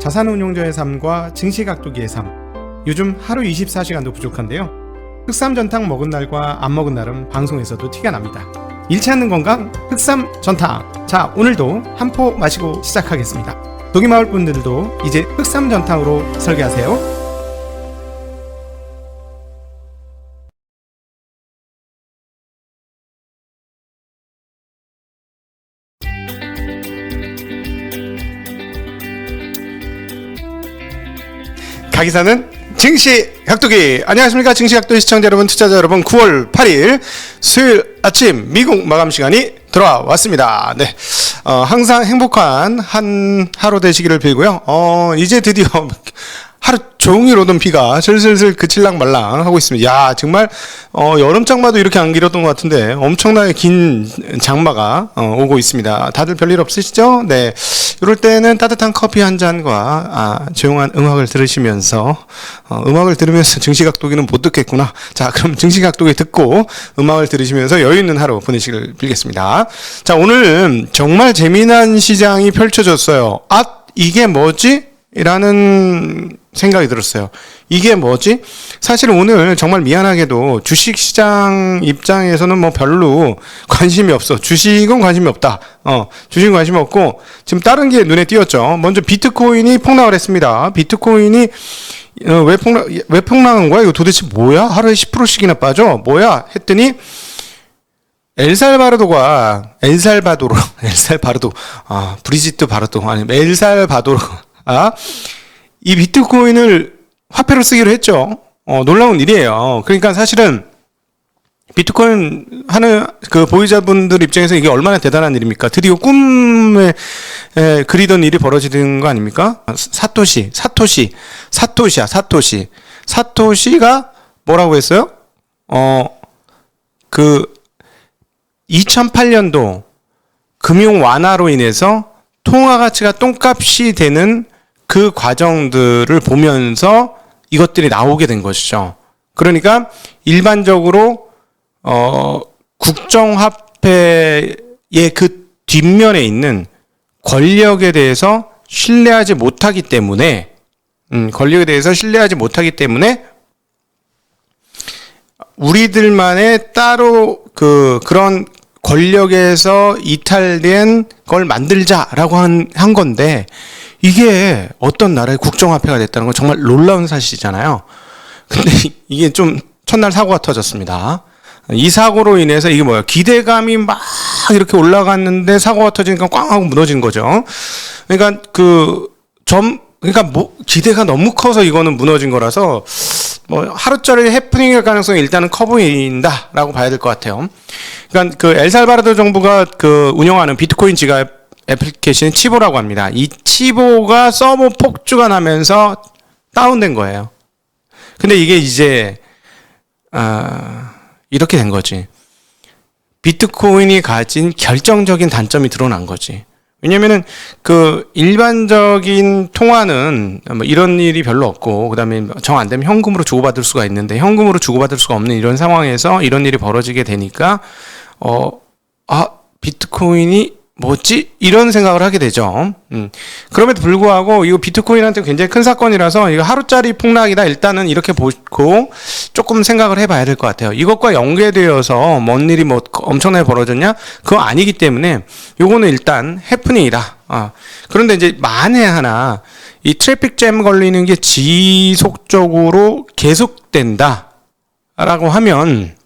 자산운용자의 삶과 증시각도기의 삶. 요즘 하루 24시간도 부족한데요. 흑삼전탕 먹은 날과 안 먹은 날은 방송에서도 티가 납니다. 잃지 않는 건강 흑삼전탕. 자, 오늘도 한 포 마시고 시작하겠습니다. 독이마을 분들도 이제 흑삼전탕으로 설계하세요. 가기사는 증시각도기. 안녕하십니까, 증시각도기 시청자 여러분, 투자자 여러분. 9월 8일 수요일 아침 미국 마감 시간이 돌아왔습니다. 네, 항상 행복한 한 하루 되시기를 빌고요. 이제 드디어 하루 종일 오던 비가 슬슬슬 그칠랑 말랑 하고 있습니다. 야, 정말 여름 장마도 이렇게 안 길었던 것 같은데 엄청나게 긴 장마가 오고 있습니다. 다들 별일 없으시죠? 네, 이럴 때는 따뜻한 커피 한 잔과 조용한 음악을 들으시면서 음악을 들으면서 증시각도기는 못 듣겠구나. 자, 그럼 증시각도기 듣고 음악을 들으시면서 여유 있는 하루 보내시길 빌겠습니다. 자, 오늘 정말 재미난 시장이 펼쳐졌어요. 이게 뭐지? 라는 생각이 들었어요. 이게 뭐지? 사실 오늘 정말 미안하게도 주식시장 입장에서는 뭐 별로 관심이 없어. 주식은 관심이 없다. 주식은 관심이 없고, 지금 다른 게 눈에 띄었죠. 먼저 비트코인이 폭락을 했습니다. 비트코인이 왜 폭락한 거야? 이거 도대체 뭐야? 하루에 10%씩이나 빠져? 뭐야? 했더니 엘살바도르, 브리지트 바르도, 아니, 엘살바도르, 이 비트코인을 화폐로 쓰기로 했죠. 놀라운 일이에요. 그러니까 사실은 비트코인 하는 그 보유자분들 입장에서 이게 얼마나 대단한 일입니까? 드디어 꿈에 그리던 일이 벌어지는 거 아닙니까? 사토시가 뭐라고 했어요? 2008년도 금융 완화로 인해서 통화 가치가 똥값이 되는 그 과정들을 보면서 이것들이 나오게 된 것이죠. 그러니까 일반적으로 국정화폐의 그 뒷면에 있는 권력에 대해서 신뢰하지 못하기 때문에 우리들만의 따로 그런 권력에서 이탈된 걸 만들자라고 한 건데, 이게 어떤 나라의 국정화폐가 됐다는 건 정말 놀라운 사실이잖아요. 근데 이게 좀 첫날 사고가 터졌습니다. 이 사고로 인해서 이게 뭐야? 기대감이 막 이렇게 올라갔는데 사고가 터지니까 꽝 하고 무너진 거죠. 그러니까 기대가 너무 커서 이거는 무너진 거라서 하루짜리 해프닝일 가능성이 일단은 커 보인다라고 봐야 될 것 같아요. 그러니까 엘살바도르 정부가 운영하는 비트코인 지갑 애플리케이션이 치보라고 합니다. 이 치보가 서버 폭주가 나면서 다운된 거예요. 근데 이게 이제 이렇게 된 거지. 비트코인이 가진 결정적인 단점이 드러난 거지. 왜냐면은 일반적인 통화는 이런 일이 별로 없고, 그다음에 정 안 되면 현금으로 주고받을 수가 있는데, 현금으로 주고받을 수가 없는 이런 상황에서 이런 일이 벌어지게 되니까 비트코인이 뭐지? 이런 생각을 하게 되죠. 그럼에도 불구하고 이거 비트코인한테 굉장히 큰 사건이라서 이거 하루짜리 폭락이다, 일단은 이렇게 보고 조금 생각을 해봐야 될 것 같아요. 이것과 연계되어서 뭔 일이 엄청나게 벌어졌냐? 그거 아니기 때문에 요거는 일단 해프닝이다. 그런데 이제 만에 하나 이 트래픽 잼 걸리는 게 지속적으로 계속된다 라고 하면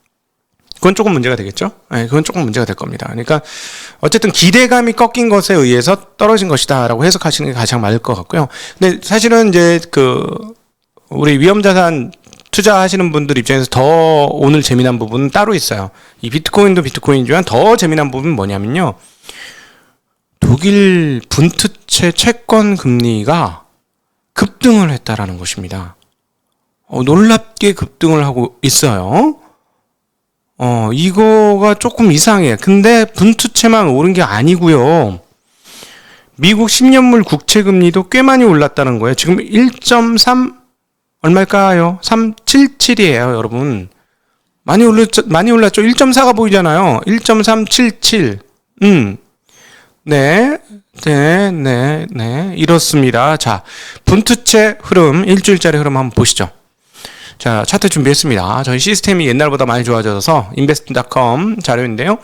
그건 조금 문제가 되겠죠? 네, 그건 조금 문제가 될 겁니다. 그러니까 어쨌든 기대감이 꺾인 것에 의해서 떨어진 것이다라고 해석하시는 게 가장 맞을 것 같고요. 근데 사실은 이제 우리 위험자산 투자하시는 분들 입장에서 더 오늘 재미난 부분은 따로 있어요. 이 비트코인도 비트코인이지만 더 재미난 부분은 뭐냐면요. 독일 분투체 채권 금리가 급등을 했다라는 것입니다. 놀랍게 급등을 하고 있어요. 이거가 조금 이상해. 근데 분투체만 오른 게 아니고요. 미국 10년물 국채금리도 꽤 많이 올랐다는 거예요. 지금 1.3 얼마일까요? 377이에요, 여러분. 많이 올랐죠? 1.4가 보이잖아요. 1.377. 네. 네. 이렇습니다. 자, 분투체 흐름, 일주일짜리 흐름 한번 보시죠. 자, 차트 준비했습니다. 저희 시스템이 옛날보다 많이 좋아져서 investing.com 자료인데요.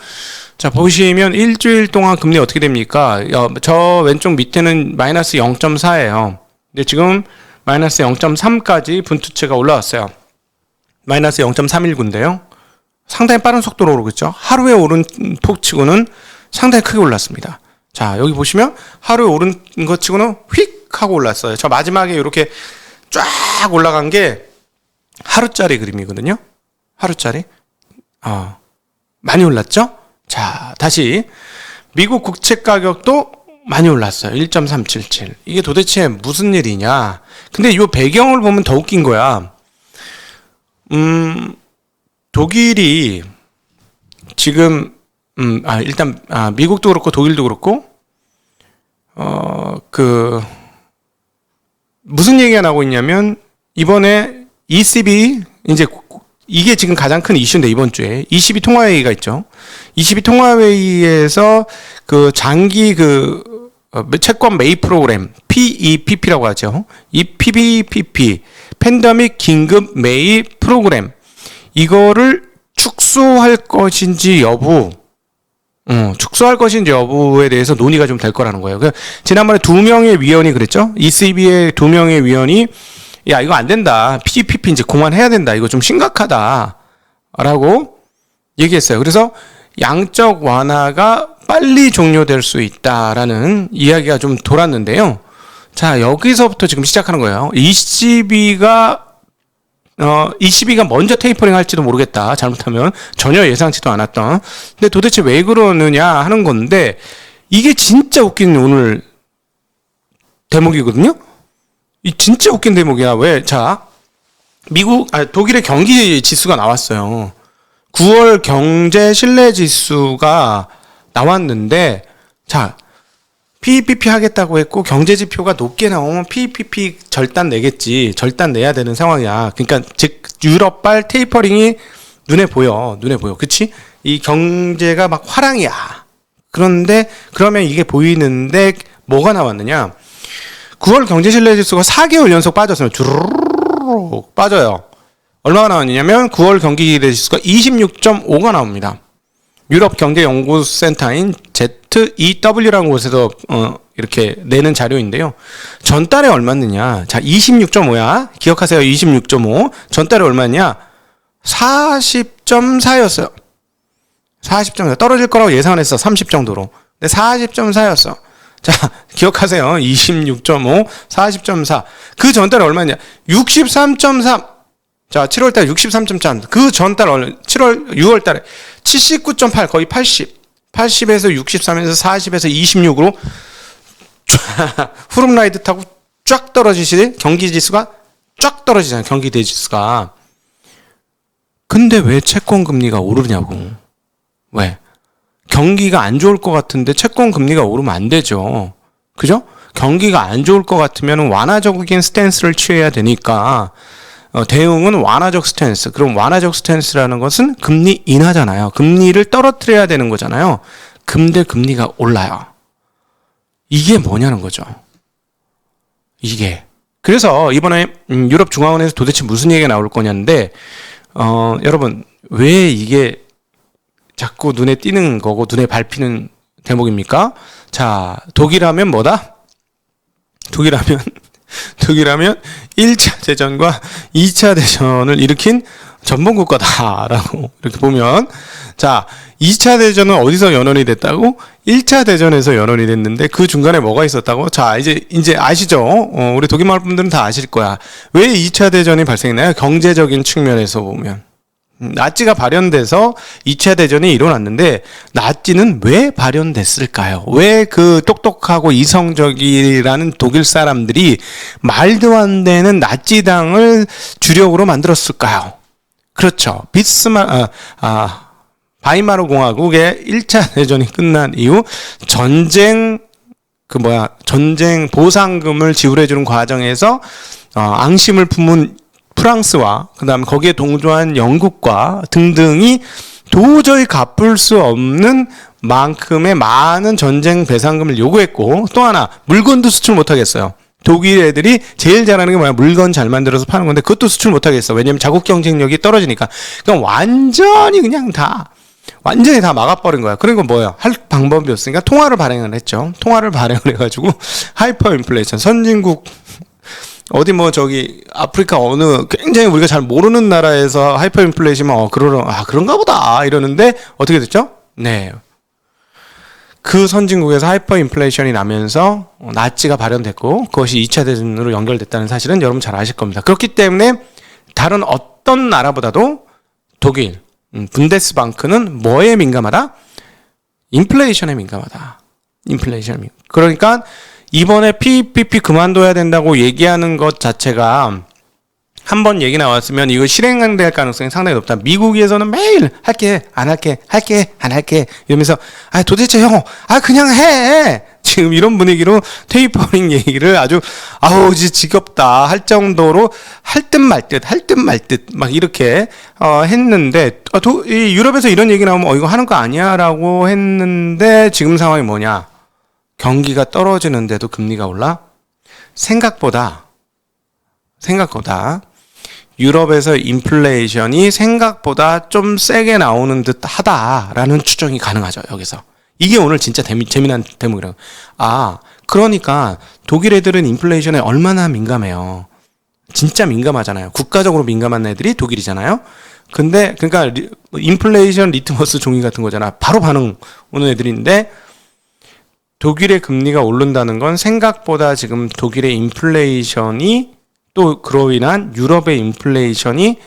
자, 보시면 일주일 동안 금리 어떻게 됩니까? 저 왼쪽 밑에는 마이너스 0.4예요. 근데 지금 마이너스 0.3까지 분투체가 올라왔어요. 마이너스 0.319인데요. 상당히 빠른 속도로 오르고 있죠. 하루에 오른 폭치고는 상당히 크게 올랐습니다. 자, 여기 보시면 하루에 오른 것 치고는 휙 하고 올랐어요. 저 마지막에 이렇게 쫙 올라간 게 하루짜리 그림이거든요. 하루짜리. 많이 올랐죠? 자, 다시 미국 국채 가격도 많이 올랐어요. 1.377. 이게 도대체 무슨 일이냐? 근데 이 배경을 보면 더 웃긴 거야. 독일이 지금 일단 미국도 그렇고 독일도 그렇고 무슨 얘기가 나오고 있냐면 이번에 ECB 이게 지금 가장 큰 이슈인데 이번 주에 ECB 통화회의가 있죠. ECB 통화회의에서 그 장기 채권 매입 프로그램 PEPP라고 하죠. 이 PEPP 팬데믹 긴급 매입 프로그램 이거를 축소할 것인지 여부에 대해서 논의가 좀 될 거라는 거예요. 지난번에 2명의 위원이 그랬죠. ECB의 2명의 위원이 야, 이거 안 된다. PEPP 이제 그만해야 된다. 이거 좀 심각하다. 라고 얘기했어요. 그래서 양적 완화가 빨리 종료될 수 있다라는 이야기가 좀 돌았는데요. 자, 여기서부터 지금 시작하는 거예요. ECB가 먼저 테이퍼링 할지도 모르겠다. 잘못하면 전혀 예상치도 않았던. 근데 도대체 왜 그러느냐 하는 건데 이게 진짜 웃긴 오늘 대목이거든요. 이 진짜 웃긴 대목이야. 왜? 자, 독일의 경기 지수가 나왔어요. 9월 경제 신뢰 지수가 나왔는데, 자, PEPP 하겠다고 했고 경제 지표가 높게 나오면 PEPP 절단 내겠지. 절단 내야 되는 상황이야. 그러니까 즉 유럽발 테이퍼링이 눈에 보여. 그치? 이 경제가 막 화랑이야. 그런데 그러면 이게 보이는데 뭐가 나왔느냐? 9월 경제 신뢰 지수가 4개월 연속 빠졌어요. 주르륵 빠져요. 얼마가 나왔냐면 9월 경기 기대 지수가 26.5가 나옵니다. 유럽 경제 연구센터인 ZEW라는 곳에서 이렇게 내는 자료인데요. 전달에 얼마느냐? 자, 26.5야. 기억하세요. 26.5. 전달에 얼마냐? 40.4였어요. 40.4. 떨어질 거라고 예상을 했어. 30 정도로. 근데 40.4였어. 자, 기억하세요. 26.5, 40.4. 그 전달에 얼마냐? 63.3. 자, 7월달에 63.3. 그 전달 6월달에 79.8 거의 80. 80에서 63에서 40에서 26으로 후룸라이드 타고 쫙 떨어지시지? 경기 지수가 쫙 떨어지잖아요. 경기 지수가. 근데 왜 채권 금리가 오르냐고. 왜? 경기가 안 좋을 것 같은데 채권 금리가 오르면 안 되죠. 그죠? 경기가 안 좋을 것 같으면 완화적인 스탠스를 취해야 되니까 대응은 완화적 스탠스. 그럼 완화적 스탠스라는 것은 금리 인하잖아요. 금리를 떨어뜨려야 되는 거잖아요. 근데 금리가 올라요. 이게 뭐냐는 거죠. 이게. 그래서 이번에 유럽 중앙은행에서 도대체 무슨 얘기가 나올 거냐는데 여러분 왜 이게 자꾸 눈에 띄는 거고 눈에 밟히는 대목입니까? 자, 독일하면 뭐다? 독일하면 1차 대전과 2차 대전을 일으킨 전범국가다라고 이렇게 보면, 자, 2차 대전은 어디서 연원이 됐다고? 1차 대전에서 연원이 됐는데 그 중간에 뭐가 있었다고? 자, 이제 아시죠? 우리 독일 마을 분들은 다 아실 거야. 왜 2차 대전이 발생했나요? 경제적인 측면에서 보면. 나치가 발현돼서 2차 대전이 일어났는데 나치는 왜 발현됐을까요? 왜 그 똑똑하고 이성적이라는 독일 사람들이 말도 안 되는 나치당을 주력으로 만들었을까요? 그렇죠. 바이마르 공화국의 1차 대전이 끝난 이후 전쟁 보상금을 지불해주는 과정에서 앙심을 품은 프랑스와 그다음에 거기에 동조한 영국과 등등이 도저히 갚을 수 없는 만큼의 많은 전쟁 배상금을 요구했고, 또 하나 물건도 수출 못하겠어요. 독일 애들이 제일 잘하는 게 뭐야? 물건 잘 만들어서 파는 건데 그것도 수출 못하겠어. 왜냐면 자국 경쟁력이 떨어지니까. 그러니까 완전히 다 막아버린 거야. 그리고 뭐야? 할 방법이 없으니까 통화를 발행을 했죠. 통화를 발행을 해가지고 하이퍼 인플레이션, 선진국 어디 뭐 저기 아프리카 어느 굉장히 우리가 잘 모르는 나라에서 하이퍼 인플레이션이면 그런가 보다 이러는데 어떻게 됐죠? 네. 그 선진국에서 하이퍼 인플레이션이 나면서 나치가 발현됐고 그것이 2차 대전으로 연결됐다는 사실은 여러분 잘 아실 겁니다. 그렇기 때문에 다른 어떤 나라보다도 독일, 분데스방크는 뭐에 민감하다? 인플레이션에 민감하다. 인플레이션. 그러니까 이번에 PPP 그만둬야 된다고 얘기하는 것 자체가 한번 얘기 나왔으면 이거 실행될 가능성이 상당히 높다. 미국에서는 매일 할게 안 할게 이러면서 도대체 형 그냥 해 지금 이런 분위기로 테이퍼링 얘기를 아주 이제 지겹다 할 정도로 할 듯 말 듯 막 이렇게 했는데 이 유럽에서 이런 얘기 나오면 이거 하는 거 아니야라고 했는데 지금 상황이 뭐냐? 경기가 떨어지는데도 금리가 올라? 생각보다 유럽에서 인플레이션이 생각보다 좀 세게 나오는 듯 하다라는 추정이 가능하죠, 여기서. 이게 오늘 진짜 재미난 대목이라고. 그러니까 독일 애들은 인플레이션에 얼마나 민감해요. 진짜 민감하잖아요. 국가적으로 민감한 애들이 독일이잖아요. 근데, 그러니까, 인플레이션 리트머스 종이 같은 거잖아. 바로 반응 오는 애들인데, 독일의 금리가 오른다는 건 생각보다 지금 독일의 인플레이션이 또 그로 인한 유럽의 인플레이션이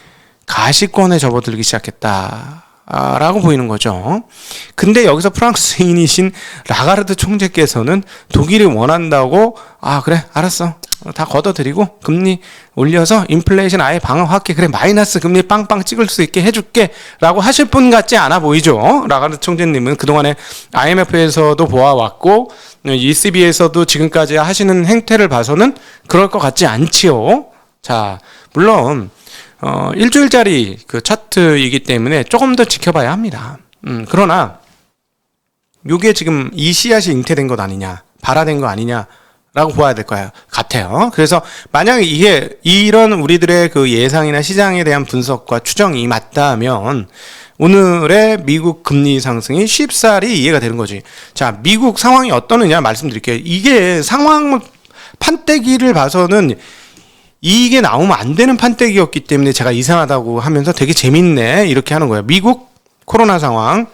가시권에 접어들기 시작했다라고 보이는 거죠. 근데 여기서 프랑스인이신 라가르드 총재께서는 독일이 원한다고 그래 알았어 다 걷어들이고 금리 올려서 인플레이션 아예 방어할게 그래 마이너스 금리 빵빵 찍을 수 있게 해줄게 라고 하실 분 같지 않아 보이죠. 라가르드 총재님은 그동안에 IMF에서도 보아왔고 ECB에서도 지금까지 하시는 행태를 봐서는 그럴 것 같지 않지요. 자, 물론 일주일짜리 그 차트이기 때문에 조금 더 지켜봐야 합니다. 그러나 이게 지금 이 씨앗이 잉태된 것 아니냐, 발화된 거 아니냐라고 보아야 될 거예요. 같아요. 그래서 만약에 이게 이런 우리들의 그 예상이나 시장에 대한 분석과 추정이 맞다면 오늘의 미국 금리 상승이 쉽사리 이해가 되는 거지. 자, 미국 상황이 어떠느냐 말씀드릴게요. 이게 상황 판때기를 봐서는 이게 나오면 안 되는 판때기였기 때문에 제가 이상하다고 하면서 되게 재밌네 이렇게 하는 거예요. 미국 코로나 상황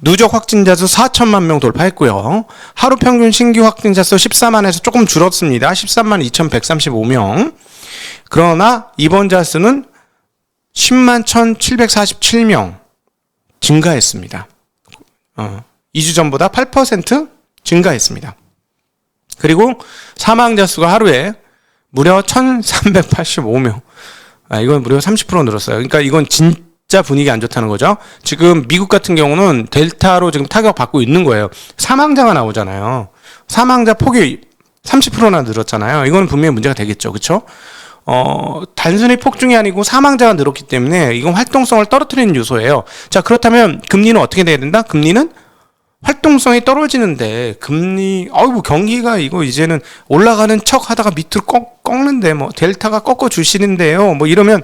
누적 확진자 수 4천만 명 돌파했고요. 하루 평균 신규 확진자 수 14만에서 조금 줄었습니다. 13만 2,135명. 그러나 입원자 수는 10만 1,747명 증가했습니다. 2주 전보다 8% 증가했습니다. 그리고 사망자 수가 하루에 무려 1,385명. 이건 무려 30% 늘었어요. 그러니까 이건 진짜 분위기 안 좋다는 거죠. 지금 미국 같은 경우는 델타로 지금 타격받고 있는 거예요. 사망자가 나오잖아요. 사망자 폭이 30%나 늘었잖아요. 이건 분명히 문제가 되겠죠. 그렇죠? 단순히 폭중이 아니고 사망자가 늘었기 때문에 이건 활동성을 떨어뜨리는 요소예요. 자, 그렇다면 금리는 어떻게 돼야 된다? 금리는 활동성이 떨어지는데 경기가 이거 이제는 올라가는 척 하다가 밑으로 꺾는데 델타가 꺾어 주시는데요. 이러면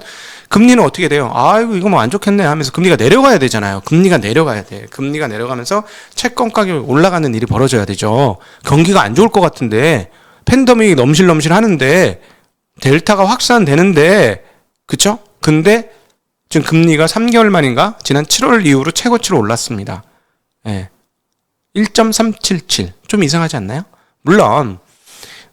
금리는 어떻게 돼요? 이거 안 좋겠네 하면서 금리가 내려가야 되잖아요. 금리가 내려가야 돼. 금리가 내려가면서 채권 가격이 올라가는 일이 벌어져야 되죠. 경기가 안 좋을 것 같은데 팬데믹이 넘실넘실 하는데 델타가 확산되는데 그쵸? 근데 지금 금리가 3개월 만인가? 지난 7월 이후로 최고치로 올랐습니다. 예. 1.377. 좀 이상하지 않나요? 물론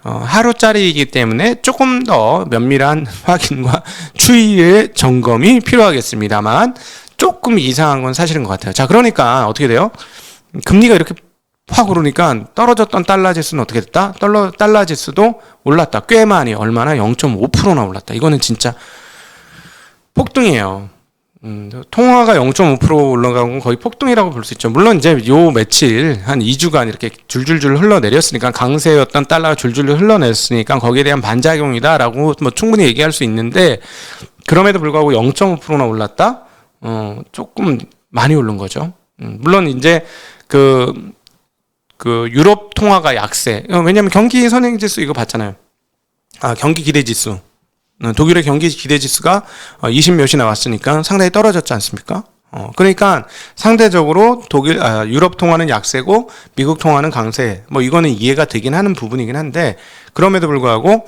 하루짜리이기 때문에 조금 더 면밀한 확인과 추이의 점검이 필요하겠습니다만 조금 이상한 건 사실인 것 같아요. 자, 그러니까 어떻게 돼요? 금리가 이렇게 확 오르니까 떨어졌던 달러 지수는 어떻게 됐다? 달러 지수도 올랐다. 꽤 많이 얼마나 0.5%나 올랐다. 이거는 진짜 폭등이에요. 통화가 0.5% 올라간 건 거의 폭등이라고 볼 수 있죠. 물론 이제 요 며칠 한 2주간 이렇게 줄줄줄 흘러내렸으니까 강세였던 달러가 줄줄 흘러냈으니까 거기에 대한 반작용이다라고 충분히 얘기할 수 있는데 그럼에도 불구하고 0.5%나 올랐다? 조금 많이 오른 거죠. 물론 이제 그 유럽 통화가 약세. 왜냐하면 경기 선행 지수 이거 봤잖아요. 경기 기대 지수. 독일의 경기 기대 지수가 20 몇이 나왔으니까 상당히 떨어졌지 않습니까? 그러니까 상대적으로 유럽 통화는 약세고 미국 통화는 강세. 뭐 이거는 이해가 되긴 하는 부분이긴 한데 그럼에도 불구하고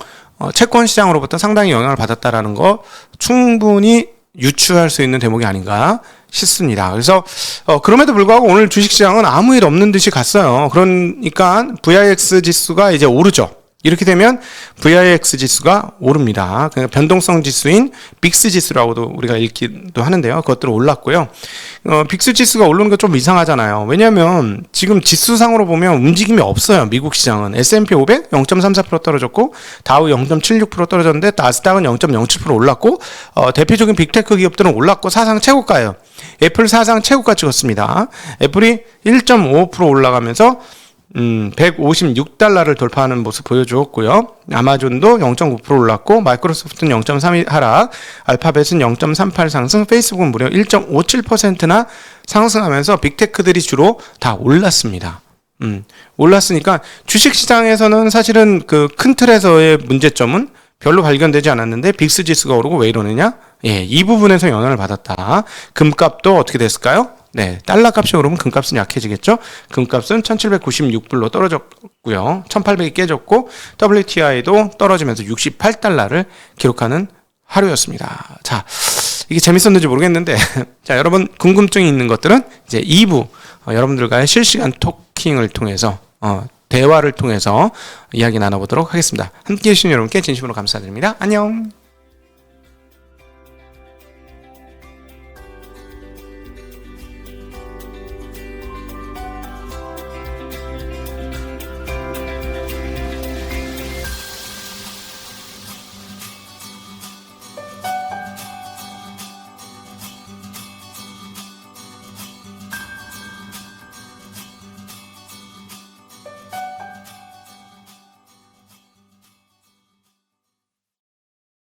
채권 시장으로부터 상당히 영향을 받았다라는 거 충분히 유추할 수 있는 대목이 아닌가 싶습니다. 그래서 그럼에도 불구하고 오늘 주식시장은 아무 일 없는 듯이 갔어요. 그러니까 VIX 지수가 이제 오르죠. 이렇게 되면 VIX 지수가 오릅니다. 그러니까 변동성 지수인 빅스 지수라고도 우리가 읽기도 하는데요. 그것들은 올랐고요. 빅스 지수가 오르는 거 좀 이상하잖아요. 왜냐하면 지금 지수상으로 보면 움직임이 없어요. 미국 시장은 S&P 500 0.34% 떨어졌고 다우 0.76% 떨어졌는데 나스닥은 0.07% 올랐고 대표적인 빅테크 기업들은 올랐고 사상 최고가예요. 애플 사상 최고가 찍었습니다. 애플이 1.55% 올라가면서 156달러를 돌파하는 모습 보여주었고요. 아마존도 0.9% 올랐고 마이크로소프트는 0.32 하락, 알파벳은 0.38 상승, 페이스북은 무려 1.57%나 상승하면서 빅테크들이 주로 다 올랐습니다. 올랐으니까 주식시장에서는 사실은 그 큰 틀에서의 문제점은 별로 발견되지 않았는데 빅스 지수가 오르고 왜 이러느냐? 이 부분에서 영향을 받았다. 금값도 어떻게 됐을까요? 달러 값이 오르면 금값은 약해지겠죠? 금값은 1796불로 떨어졌고요. 1800이 깨졌고 WTI도 떨어지면서 68달러를 기록하는 하루였습니다. 자, 이게 재밌었는지 모르겠는데 자, 여러분 궁금증이 있는 것들은 이제 2부 여러분들과의 실시간 토킹을 통해서 대화를 통해서 이야기 나눠보도록 하겠습니다. 함께해 주신 여러분께 진심으로 감사드립니다. 안녕.